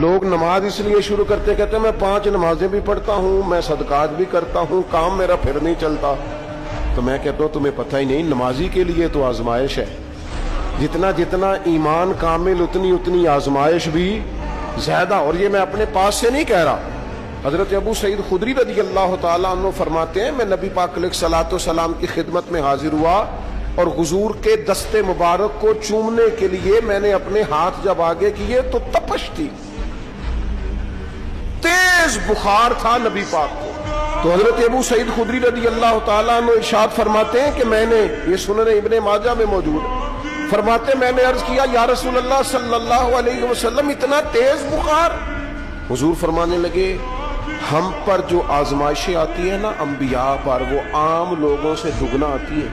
لوگ نماز اس لیے شروع کرتے کہتے ہیں میں 5 نمازیں بھی پڑھتا ہوں، میں صدقات بھی کرتا ہوں، کام میرا پھر نہیں چلتا. تو میں کہتا ہوں تمہیں پتہ ہی نہیں، نمازی کے لیے تو آزمائش ہے. جتنا جتنا ایمان کامل اتنی اتنی آزمائش بھی زیادہ. اور یہ میں اپنے پاس سے نہیں کہہ رہا. حضرت ابو سعید خدری رضی اللہ تعالیٰ عنہ فرماتے ہیں میں نبی پاک علیہ الصلوۃ والسلام کی خدمت میں حاضر ہوا اور حضور کے دست مبارک کو چومنے کے لیے میں نے اپنے ہاتھ جب آگے کیے تو تپش تھی، تیز بخار تھا نبی پاک کو. تو حضرت ابو سعید خدری رضی اللہ تعالیٰ عنہ ارشاد فرماتے ہیں کہ میں نے، یہ سنن ابن ماجہ میں موجود ہے، فرماتے میں نے عرض کیا یا رسول اللہ صلی اللہ علیہ وسلم اتنا تیز بخار؟ حضور فرمانے لگے ہم پر جو آزمائشیں آتی ہیں نا انبیاء پر، وہ عام لوگوں سے دگنا آتی ہے.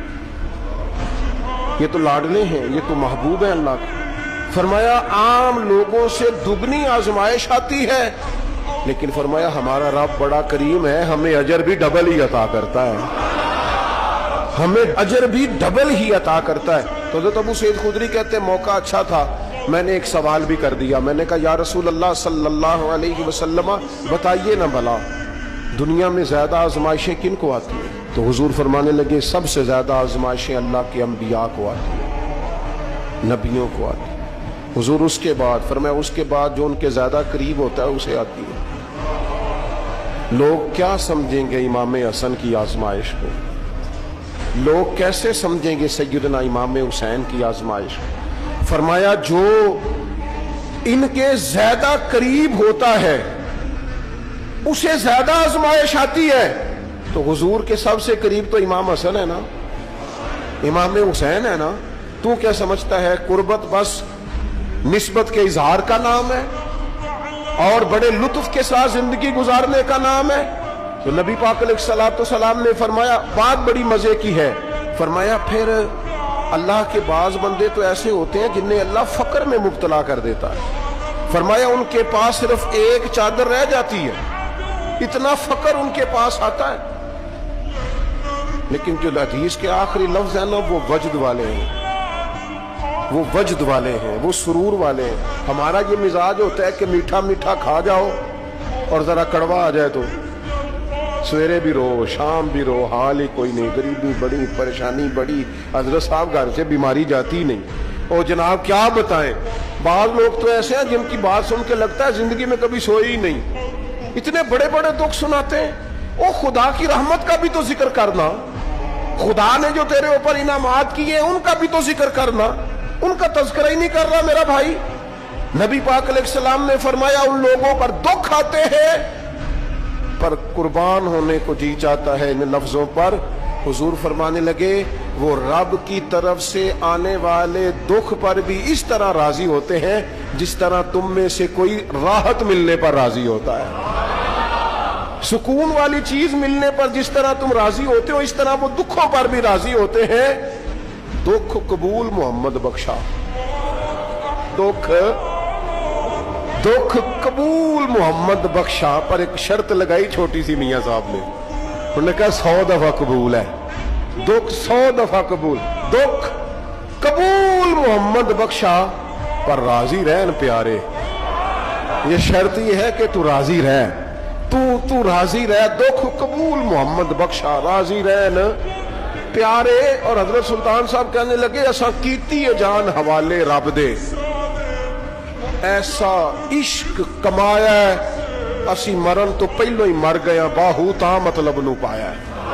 یہ تو لاڈلے ہیں، یہ تو محبوب ہیں اللہ کا. فرمایا عام لوگوں سے دگنی آزمائش آتی ہے، لیکن فرمایا ہمارا رب بڑا کریم ہے، ہمیں اجر بھی ڈبل ہی عطا کرتا ہے، ہمیں اجر بھی ڈبل ہی عطا کرتا ہے. تو حضرت ابو سعید خدری کہتے ہیں موقع اچھا تھا، میں نے ایک سوال بھی کر دیا. میں نے کہا یا رسول اللہ صلی اللہ علیہ وسلم بتائیے نا بھلا دنیا میں زیادہ آزمائشیں کن کو آتی ہیں؟ تو حضور فرمانے لگے سب سے زیادہ آزمائشیں اللہ کے انبیاء کو آتی ہیں، نبیوں کو آتی ہیں. حضور اس کے بعد فرمایا اس کے بعد جو ان کے زیادہ قریب ہوتا ہے اسے آتی ہے. لوگ کیا سمجھیں گے امام حسن کی آزمائش کو؟ لوگ کیسے سمجھیں گے سیدنا امام حسین کی آزمائش کو؟ فرمایا جو ان کے زیادہ قریب ہوتا ہے اسے زیادہ آزمائش آتی ہے. تو حضور کے سب سے قریب تو امام حسن ہے نا، امام حسین ہے نا. تو کیا سمجھتا ہے قربت بس نسبت کے اظہار کا نام ہے اور بڑے لطف کے ساتھ زندگی گزارنے کا نام ہے؟ تو نبی پاک علیہ الصلوۃ والسلام نے فرمایا بات بڑی مزے کی ہے. فرمایا پھر اللہ کے بعض بندے تو ایسے ہوتے ہیں جنہیں اللہ فقر میں مبتلا کر دیتا ہے. فرمایا ان کے پاس صرف ایک چادر رہ جاتی ہے، اتنا فقر ان کے پاس آتا ہے. لیکن جو حدیث کے آخری لفظ ہیں نا وہ وجد والے ہیں، وہ وجد والے ہیں، وہ سرور والے ہیں. ہمارا یہ مزاج ہوتا ہے کہ میٹھا میٹھا کھا جاؤ اور ذرا کڑوا آ جائے تو سویرے بھی رو شام بھی رو، حال ہی کوئی نہیں، غریبی بڑی، پریشانی بڑی، حضرت صاحب گھر سے بیماری جاتی نہیں. اور جناب کیا بتائیں، بعض لوگ تو ایسے ہیں جن کی بات سن کے لگتا ہے زندگی میں کبھی سوئے ہی نہیں، اتنے بڑے بڑے دکھ سناتے ہیں. او خدا کی رحمت کا بھی تو ذکر کرنا، خدا نے جو تیرے اوپر انعامات کیے ان کا بھی تو ذکر کرنا. ان کا تذکرہ ہی نہیں کر رہا میرا بھائی. نبی پاک علیہ السلام نے فرمایا ان لوگوں پر دکھ آتے ہیں پر قربان ہونے کو جی چاہتا ہے ان لفظوں پر. حضور فرمانے لگے وہ رب کی طرف سے آنے والے دکھ پر بھی اس طرح راضی ہوتے ہیں جس طرح تم میں سے کوئی راحت ملنے پر راضی ہوتا ہے. سکون والی چیز ملنے پر جس طرح تم راضی ہوتے ہو اس طرح وہ دکھوں پر بھی راضی ہوتے ہیں. دکھ قبول محمد بخشا، دکھ قبول محمد بخشا. پر ایک شرط لگائی چھوٹی سی میاں صاحب نے، انہوں نے کہا 100 دفعہ قبول ہے، دکھ 100 دفعہ قبول، دکھ قبول محمد بخشا پر راضی رہن پیارے. یہ شرط یہ ہے کہ تو راضی رہ، تو راضی رہ، دکھ قبول محمد بخشا، راضی رہن پیارے. اور حضرت سلطان صاحب کہنے لگے ایسا کیتی ہے جان حوالے رب دے، ایسا عشق کمایا ہے اسی مرن تو پہلو ہی مر گیا، باہو تا مطلب نو پایا ہے.